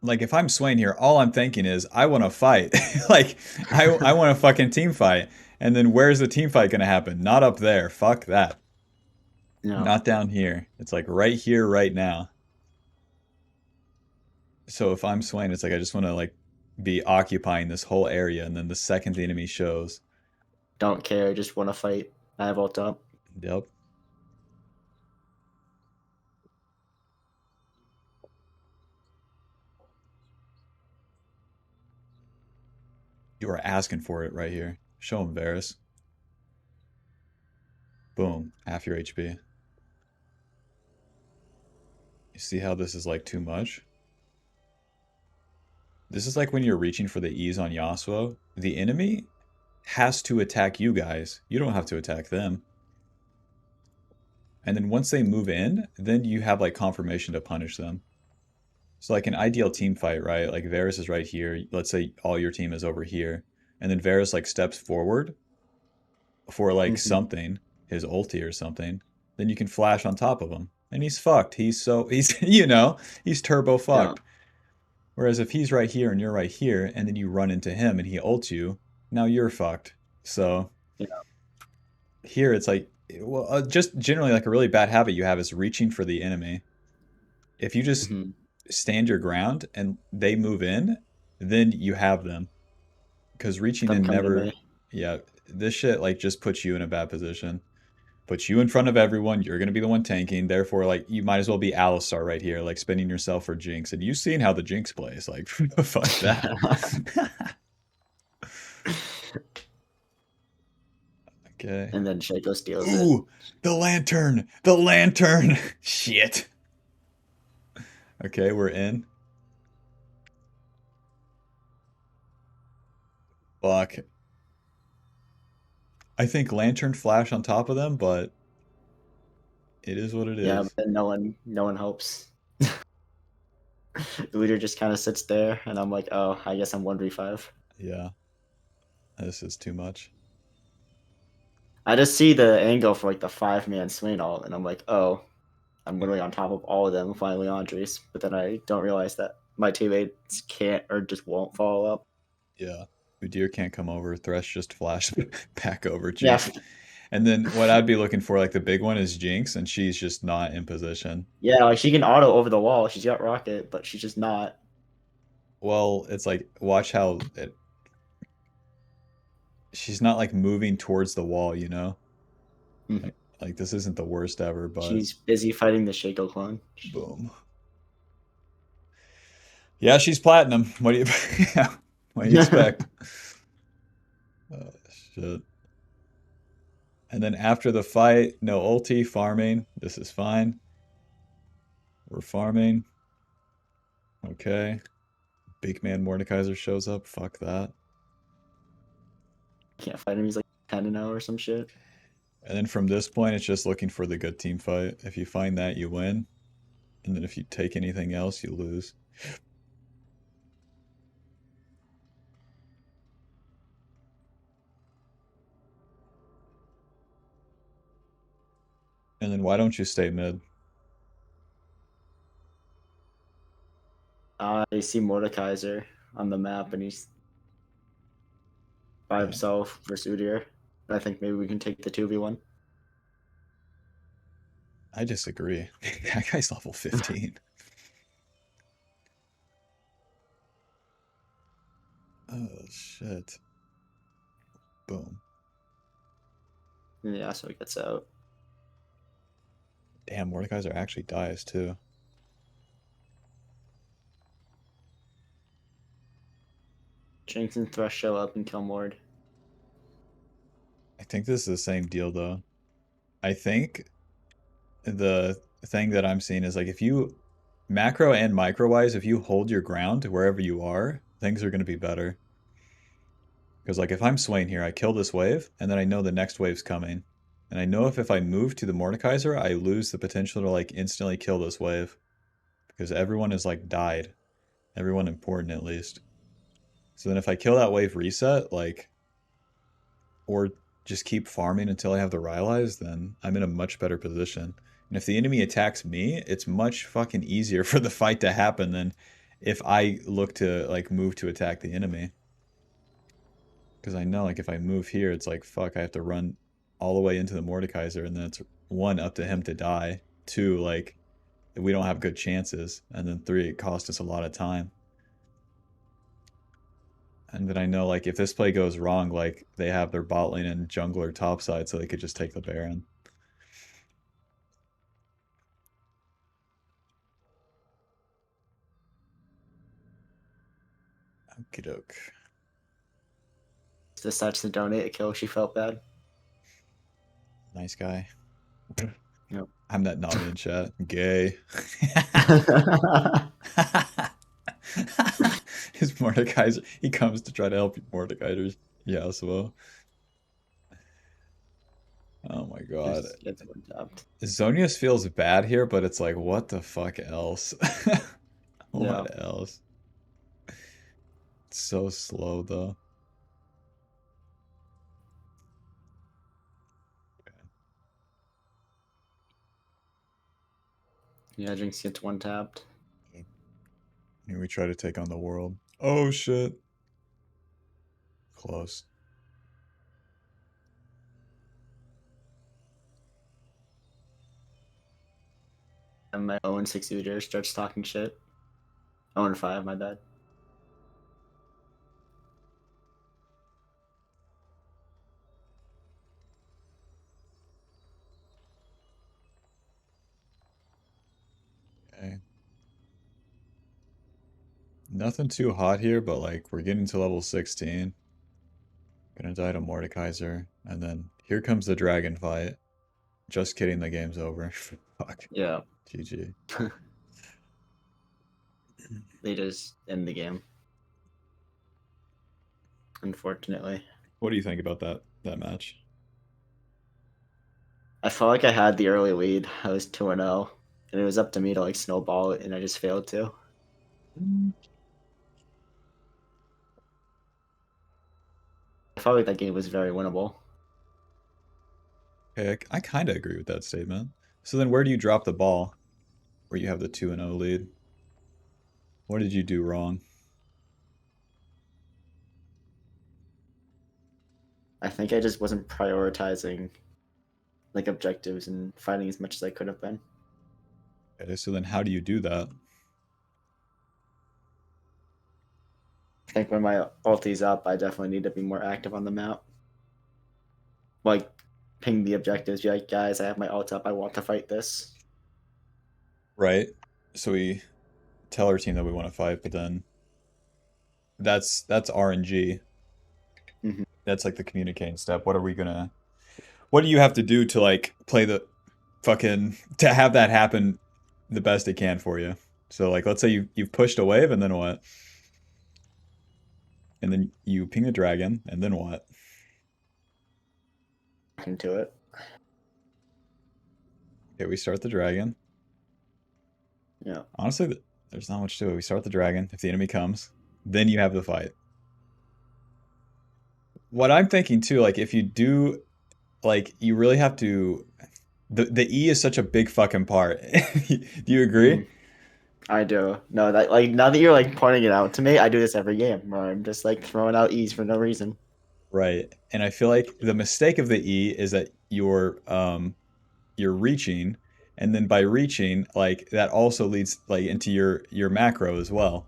like, if I'm Swain here, all I'm thinking is, I want to fight. Like, I want a fucking team fight. And then where's the team fight going to happen? Not up there. Fuck that. No. Not down here. It's like right here, right now. So if I'm Swain, it's like I just want to like be occupying this whole area, and then the second the enemy shows, Don't care. Just want to fight. I have ult up. yep, you are asking for it right here. Show him Varus. Boom, half your HP. You see how this is like too much? This is like when you're reaching for the E's on Yasuo. The enemy has to attack you guys. You don't have to attack them. And then once they move in, then you have like confirmation to punish them. So like an ideal team fight, right? Like Varus is right here. Let's say all your team is over here. And then Varus like steps forward for like Mm-hmm. something, his ulti or something. Then you can flash on top of him. And he's fucked. He's you know, he's turbo Yeah. fucked. Whereas if he's right here and you're right here, and then you run into him and he ults you, now you're fucked. So Yeah. here it's like, well, just generally like a really bad habit you have is reaching for the enemy. If you just Mm-hmm. stand your ground and they move in, then you have them. Because reaching Them in coming to me. never, yeah, this shit like just puts you in a bad position. Puts you in front of everyone. You're gonna be the one tanking. Therefore, like you might as well be Alistar right here, like spending yourself for Jinx. And you've seen how the Jinx plays. Like fuck that. Okay. And then Shaco steals it. Ooh, the lantern! The lantern! Shit. Okay, we're in. Fuck. I think lantern flash on top of them, but it is what it Yeah, but is. then no one helps. The leader just kind of sits there, and I'm like, oh, I guess I'm 1v5. Yeah, this is too much. I just see the angle for like the 5-man Swain ult, and I'm like, oh, I'm literally on top of all of them, finally Andres. But then I don't realize that my teammates can't or just won't follow up. Yeah. Udyr can't come over. Thresh just flashed back over Yeah, Jinx. And then what I'd be looking for, like the big one, is Jinx, and she's just not in position. yeah, like she can auto over the wall. She's got rocket, but she's just not. Well, it's like watch how she's not like moving towards the wall, you know? Mhm. Like this isn't the worst ever, but She's busy fighting the Shaco clone. boom. Yeah, she's platinum. What do you what do you expect? Oh, shit. And then after the fight, no ulti, farming. This is fine. We're farming. Okay. Big man Mordekaiser shows up. Fuck that. Can't fight him. He's like 10-0 or some shit. And then from this point, it's just looking for the good team fight. If you find that, you win. And then if you take anything else, you lose. And then why don't you stay mid? I see Mordekaiser on the map, and he's by Yeah, himself versus Udyr. I think maybe we can take the 2v1. I disagree. That guy's level 15. Oh shit. Boom. Yeah, so it gets out. Damn, Mordekaiser actually dies too. Jinx and Thresh show up and kill Mord. I think this is the same deal though. I think the thing that I'm seeing is like if you macro and micro wise, if you hold your ground wherever you are, things are going to be better. Because like if I'm Swain here, I kill this wave, and then I know the next wave's coming. And I know if I move to the Mordekaiser, I lose the potential to like instantly kill this wave. Because everyone is like died. Everyone important at least. So then if I kill that wave reset, like or just keep farming until I have the Rylai's, then I'm in a much better position. And if the enemy attacks me, it's much fucking easier for the fight to happen than if I look to like move to attack the enemy. Because I know like if I move here, it's like fuck, I have to run all the way into the Mordekaiser, and then it's one, up to him to die. Two, like we don't have good chances, and then three, it costs us a lot of time. And then I know like if this play goes wrong, like they have their bot lane and jungler topside, so they could just take the Baron. Okie doke. Decides to donate a kill. She felt bad. Nice guy. Yep. I'm that naughty in chat. Gay. His Mordekaiser. He comes to try to help Mordekaiser's Yasuo. Oh my god. Just gets one tapped. Zonius feels bad here, but it's like, what the fuck else? Yeah. What else? It's so slow though. Yeah, Jinx gets one tapped. Here we try to take on the world. Oh shit. Close. And my 0-6 Udyr starts talking shit. 0-5, my bad. Okay. Nothing too hot here, but like we're getting to level 16. Gonna die to Mordekaiser. And then here comes the dragon fight. Just kidding, the game's over. Fuck. Yeah. GG. They just end the game. Unfortunately. What do you think about that match? I felt like I had the early lead. I was 2-0. And it was up to me to like snowball it, and I just failed to. I felt like that game was very winnable. Okay, I kind of agree with that statement. So then where do you drop the ball where you have the 2-0 lead? What did you do wrong? I think I just wasn't prioritizing like objectives and fighting as much as I could have been. Okay, so then how do you do that? I think when my ulti's up, I definitely need to be more active on the map. Like, ping the objectives. Be like, guys, I have my ult up. I want to fight this. Right? So we tell our team that we want to fight, but then that's RNG. Mm-hmm. That's like the communicating step. What do you have to do to like play the fucking to have that happen the best it can for you? So like let's say you've pushed a wave and then what? And then you ping a dragon and then what? Into it. Okay, we start the dragon. Yeah. Honestly, there's not much to it. We start the dragon. If the enemy comes, then you have the fight. What I'm thinking too, like if you do, like you really have to. The E is such a big fucking part. Do you agree? Mm-hmm. I do. No, that like now that you're like pointing it out to me, I do this every game where I'm just like throwing out E's for no reason. Right. And I feel like the mistake of the E is that you're reaching, and then by reaching, like that also leads like into your macro as well.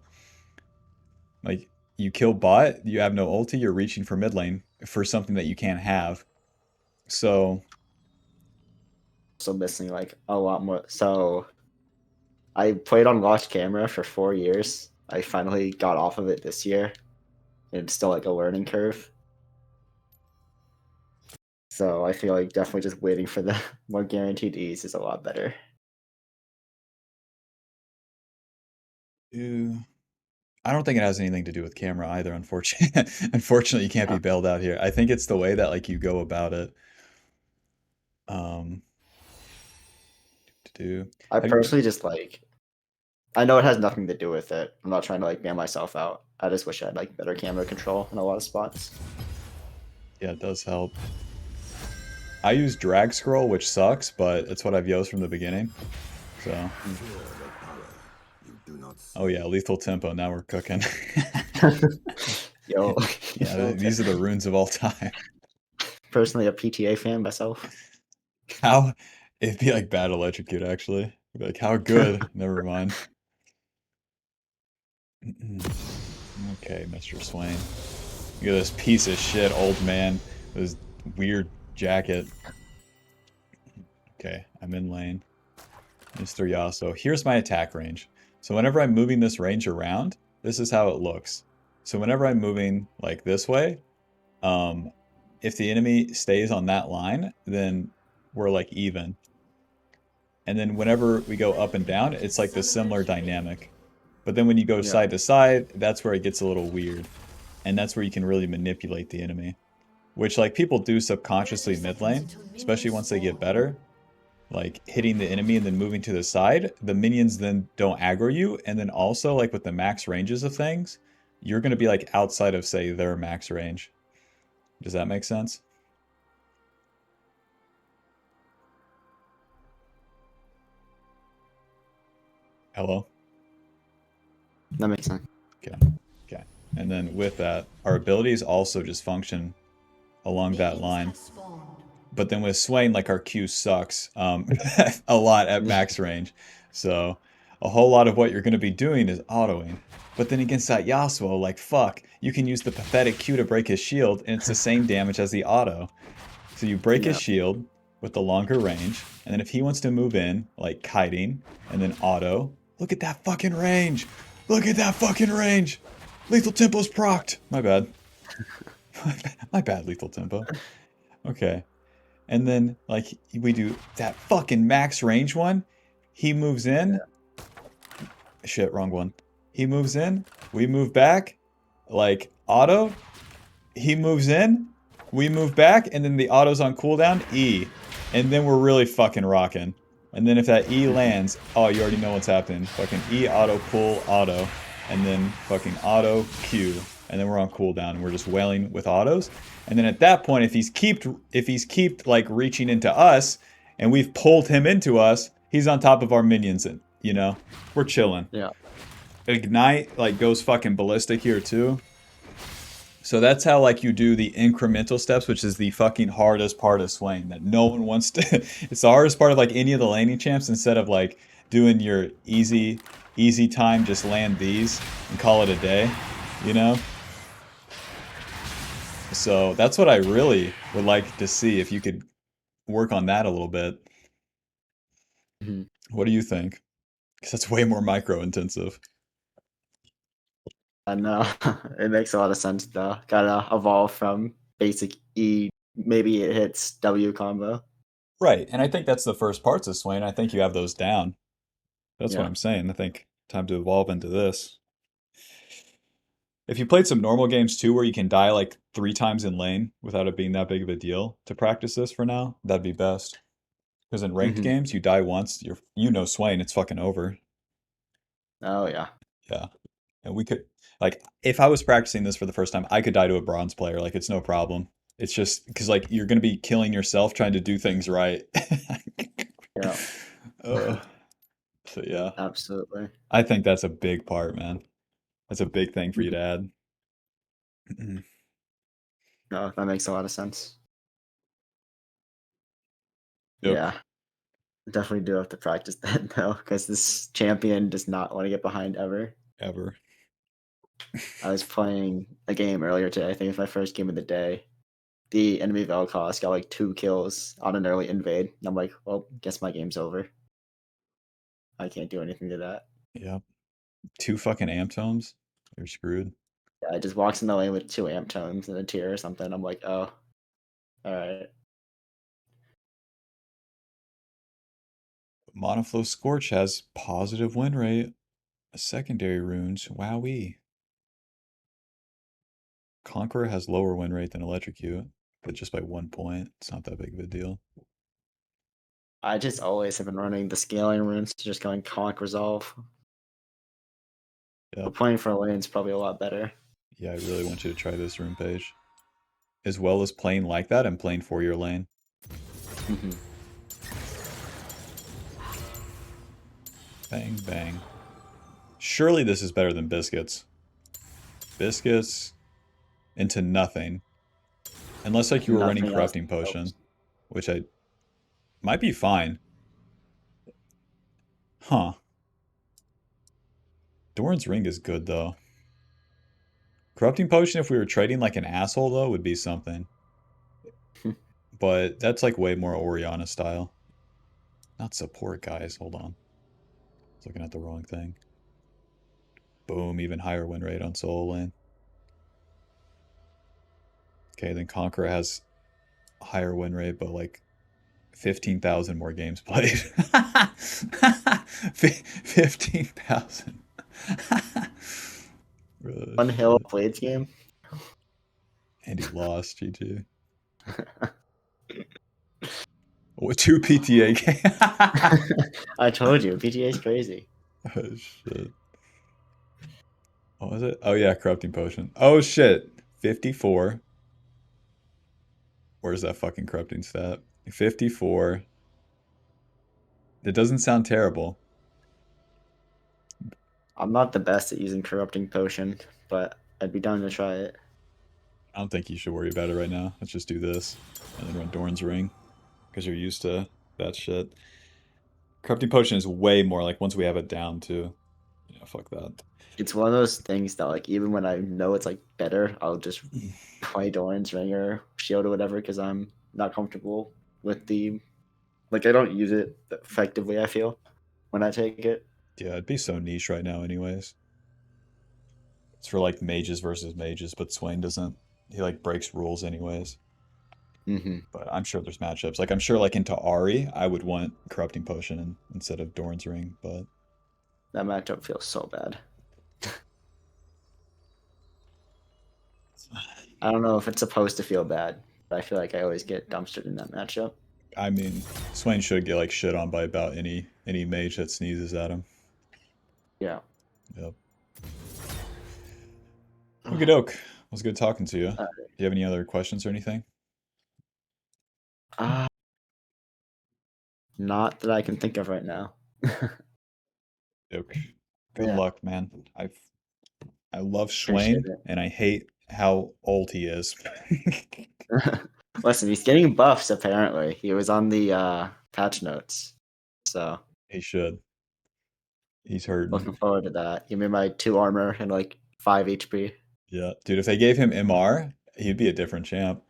Like you kill bot, you have no ulti, you're reaching for mid lane for something that you can't have. So So missing like a lot more. So I played on watch camera for 4 years. I finally got off of it this year. It's still like a learning curve. So I feel like definitely just waiting for the more guaranteed ease is a lot better. ew. I don't think it has anything to do with camera either, unfortunately. Unfortunately, you can't be Yeah. bailed out here. I think it's the way that like you go about it. Um, to do. I Have you, personally just like I know it has nothing to do with it. I'm not trying to like ban myself out. I just wish I had like better camera control in a lot of spots. yeah, it does help. I use drag scroll, which sucks, but it's what I've used from the beginning. So, oh yeah, lethal tempo. Now we're cooking. Yo, Yeah, yo, these are the runes of all time. personally a PTA fan myself. How it'd be like bad electrocute actually. It'd be like how good? Never mind. Okay, Mr. Swain. Look at this piece of shit old man with his weird jacket. Okay, I'm in lane. Mr. Yasuo. Here's my attack range. So whenever I'm moving this range around, this is how it looks. So whenever I'm moving like this way, um, if the enemy stays on that line, then we're like even. And then whenever we go up and down, it's like this similar dynamic. But then when you go Yeah, side to side, that's where it gets a little weird. And that's where you can really manipulate the enemy. Which like people do 30 subconsciously mid seconds lane, until especially minions once they get spawn. better. Like hitting the enemy and then moving to the side, the minions then don't aggro you. And then also like with the max ranges of things, you're going to be like outside of say their max range. Does that make sense? Hello? that makes sense. Okay. Okay. And then with that, our abilities also just function along that Minions line. have spawned. But then with Swain, like our Q sucks a lot at max range. So a whole lot of what you're going to be doing is autoing. But then against that Yasuo, like fuck, you can use the pathetic Q to break his shield, and it's the same damage as the auto. So you break his Yeah, shield with the longer range, and then if he wants to move in, like kiting, and then auto, look at that fucking range! Look at that fucking range! Lethal Tempo's procced! My bad. My bad, Lethal Tempo. Okay. And then like we do that fucking max range one. He moves in. Shit, wrong one. He moves in. We move back. Like auto. He moves in. We move back, and then the auto's on cooldown. E, and then we're really fucking rocking. And then if that E lands, oh, you already know what's happening. Fucking E auto pull auto, and then fucking auto Q, and then we're on cooldown, and we're just wailing with autos. And then at that point, if he's kept like reaching into us, and we've pulled him into us, he's on top of our minions, and we're chilling. yeah. Ignite like goes fucking ballistic here too. So that's how like you do the incremental steps, which is the fucking hardest part of Swain that no one wants to. It's the hardest part of like any of the laning champs. Instead of like doing your easy time, just land these and call it a day, you know. So that's what I really would like to see if you could work on that a little bit. Mhm. What do you think? Because that's way more micro intensive. I know it makes a lot of sense though. Gotta evolve from basic E. Maybe it hits W combo. Right, and I think that's the first parts of Swain. I think you have those down. That's what Yeah. I'm saying. I think time to evolve into this. If you played some normal games too, where you can die like 3 times in lane without it being that big of a deal to practice this for now, that'd be best. Because in ranked Hmm. games, you die once, Swain, it's fucking over. Oh yeah. Yeah. And we could, like, if I was practicing this for the first time, I could die to a bronze player. Like, it's no problem. It's just because, like, you're going to be killing yourself trying to do things right. Yeah. uh, So yeah, Absolutely. I think that's a big part, man. That's a big thing for you to Mhm. add. No, that makes a lot of sense. Yoke, Yeah, definitely do have to practice that though, because this champion does not want to get behind ever. ever. I was playing a game earlier today. I think it's my first game of the day. The enemy Vel'Koz got like 2 kills on an early invade. And I'm like, well, guess my game's over. I can't do anything to that. Yep. 2 fucking amp tomes. You're screwed. Yeah, I just walks in the lane with 2 amp tones and a tier or something. I'm like, oh, all right. Monoflow Scorch has positive win rate. Secondary runes. Wowee. Conqueror has lower win rate than Electrocute, but just by 1 point. It's not that big of a deal. I just always have been running the scaling runes to just going conk resolve. Yep. But playing for a lane is probably a lot better. Yeah, I really want you to try this rune page. As well as playing like that and playing for your lane. Mhm. Bang, bang. Surely this is better than Biscuits. Biscuits into nothing. Unless like you were running Nothing else Corrupting Potion, helps. which I might be fine. Huh. Doran's Ring is good though. Corrupting Potion, if we were trading like an asshole though, would be something. But that's like way more Oriana style. Not support, guys. Hold on. I was looking at the wrong thing. Boom, even higher win rate on solo lane. Okay, then Conqueror has a higher win rate, but like 15,000 more games played. 15,000. Oh, One hill shit. blades game. And he lost, GG. What, 2 PTA game? I told you, PTA is crazy. Oh, shit. What was it? Oh, yeah, Corrupting Potion. Oh, shit. 54. Where's that fucking corrupting stat? 54. That doesn't sound terrible. I'm not the best at using corrupting potion, but I'd be down to try it. I don't think you should worry about it right now. Let's just do this. And then run Doran's Ring. Because you're used to that shit. Corrupting Potion is way more like once we have it down too. Yeah, fuck that. It's one of those things that like even when I know it's like better, I'll just play Doran's Ring or Shield or whatever because I'm not comfortable with the like I don't use it effectively. I feel when I take it. Yeah, it'd be so niche right now anyways. It's for like mages versus mages, but Swain doesn't. He like breaks rules anyways. Mm-hmm. But I'm sure there's matchups. Like I'm sure like into Ari, I would want Corrupting Potion instead of Doran's Ring, but That matchup feels so bad. I don't know if it's supposed to feel bad, but I feel like I always get dumpstered in that matchup. I mean, Swain should get like shit on by about any mage that sneezes at him. Yeah. Yep. Okie doke. It was good talking to you. Do you have any other questions or anything? Uh, not that I can think of right now. Doke. Good Yeah, luck, man. I love appreciate Swain and I hate how old he is. it. Listen, he's getting buffs apparently. He was on the patch notes. So He should. He's hurting. looking forward to that. Give me my 2 armor and like 5 HP. Yeah. Dude, if they gave him MR, he'd be a different champ.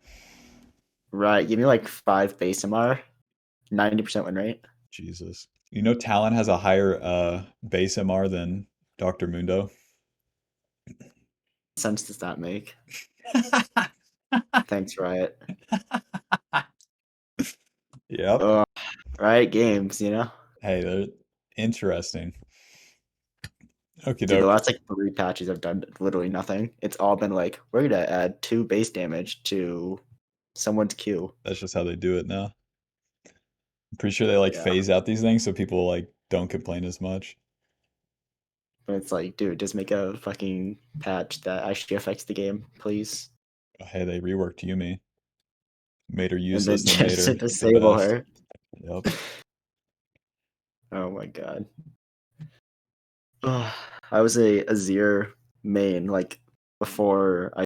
Right. Give me like 5 base MR, 90% win rate. Jesus. You know Talon has a higher base MR than Dr. Mundo? Sense does that make? Thanks, Riot. Yep. Riot Games, you know? Hey, they're interesting. Okie Dude, the doke. last like 3 patches have done literally nothing. It's all been like, we're gonna add 2 base damage to someone's Q. That's just how they do it now. I'm pretty sure they like Yeah. phase out these things so people like don't complain as much. But it's like, dude, just make a fucking patch that actually affects the game, please. Oh, hey, they reworked Yumi. Made her And then useless and made just her to the disable best. her. Yep. Oh my god. I was a Azir main like before I